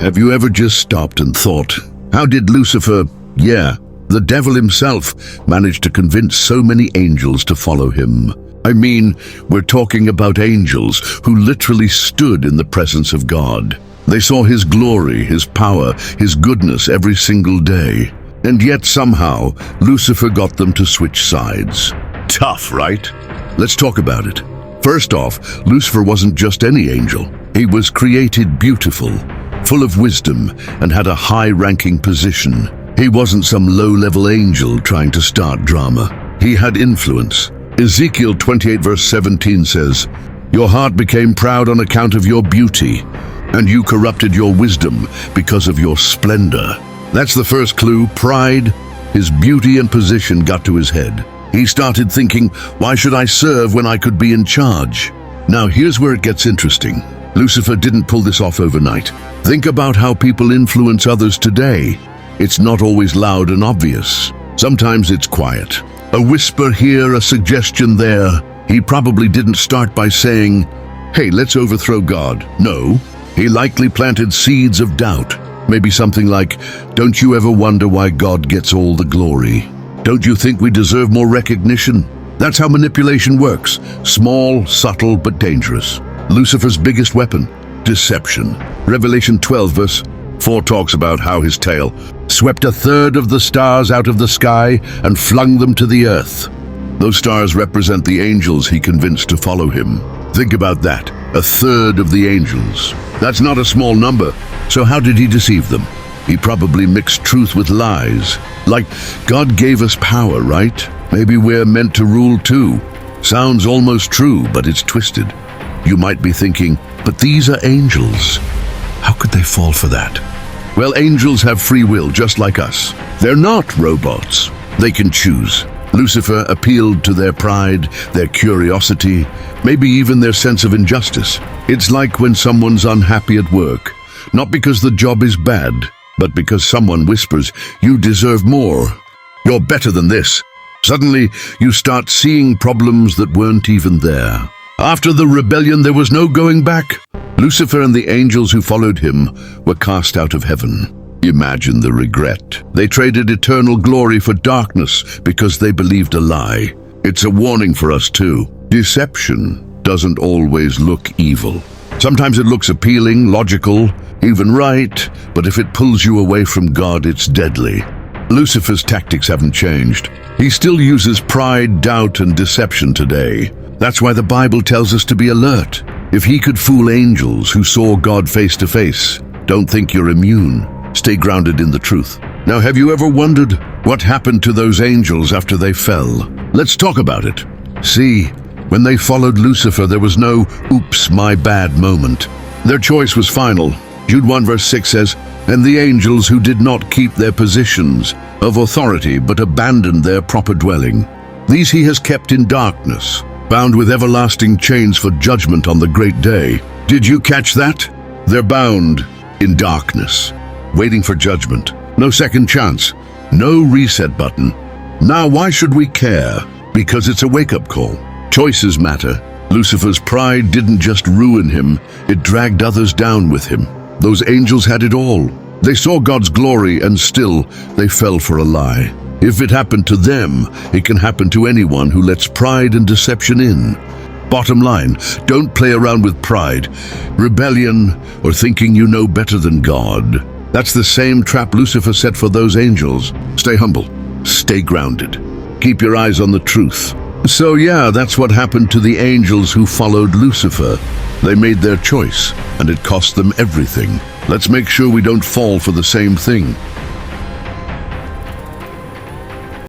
Have you ever just stopped and thought, how did Lucifer, the devil himself, manage to convince so many angels to follow him? I mean, we're talking about angels who literally stood in the presence of God. They saw his glory, his power, his goodness every single day. And yet somehow, Lucifer got them to switch sides. Tough, right? Let's talk about it. First off, Lucifer wasn't just any angel. He was created beautiful, full of wisdom, and had a high-ranking position. He wasn't some low-level angel trying to start drama. He had influence. Ezekiel 28 verse 17 says, "Your heart became proud on account of your beauty, and you corrupted your wisdom because of your splendor." That's the first clue. Pride. His beauty and position got to his head. He started thinking, why should I serve when I could be in charge? Now here's where it gets interesting. Lucifer didn't pull this off overnight. Think about how people influence others today. It's not always loud and obvious. Sometimes it's quiet. A whisper here, a suggestion there. He probably didn't start by saying, "Hey, let's overthrow God." No, he likely planted seeds of doubt. Maybe something like, "Don't you ever wonder why God gets all the glory? Don't you think we deserve more recognition?" That's how manipulation works. Small, subtle, but dangerous. Lucifer's biggest weapon, deception. Revelation 12 verse 4 talks about how his tail swept a third of the stars out of the sky and flung them to the earth. Those stars represent the angels he convinced to follow him. Think about that, a third of the angels. That's not a small number. So how did he deceive them? He probably mixed truth with lies. Like, God gave us power, right? Maybe we're meant to rule too. Sounds almost true, but it's twisted. You might be thinking, but these are angels. How could they fall for that? Well, angels have free will just like us. They're not robots. They can choose. Lucifer appealed to their pride, their curiosity, maybe even their sense of injustice. It's like when someone's unhappy at work, not because the job is bad, but because someone whispers, "You deserve more. You're better than this." Suddenly, you start seeing problems that weren't even there. After the rebellion, there was no going back. Lucifer and the angels who followed him were cast out of heaven. Imagine the regret. They traded eternal glory for darkness because they believed a lie. It's a warning for us too. Deception doesn't always look evil. Sometimes it looks appealing, logical, even right, but if it pulls you away from God, it's deadly. Lucifer's tactics haven't changed. He still uses pride, doubt, and deception today. That's why the Bible tells us to be alert. If he could fool angels who saw God face to face, don't think you're immune. Stay grounded in the truth. Now, have you ever wondered what happened to those angels after they fell? Let's talk about it. See, when they followed Lucifer, there was no "oops, my bad" moment. Their choice was final. Jude 1 verse 6 says, "And the angels who did not keep their positions of authority but abandoned their proper dwelling, these he has kept in darkness, bound with everlasting chains for judgment on the great day." Did you catch that? They're bound in darkness, waiting for judgment. No second chance, no reset button. Now, why should we care? Because it's a wake-up call. Choices matter. Lucifer's pride didn't just ruin him, it dragged others down with him. Those angels had it all. They saw God's glory and still they fell for a lie. If it happened to them, it can happen to anyone who lets pride and deception in. Bottom line, don't play around with pride, rebellion, or thinking you know better than God. That's the same trap Lucifer set for those angels. Stay humble, stay grounded, keep your eyes on the truth. So that's what happened to the angels who followed Lucifer. They made their choice, and it cost them everything. Let's make sure we don't fall for the same thing.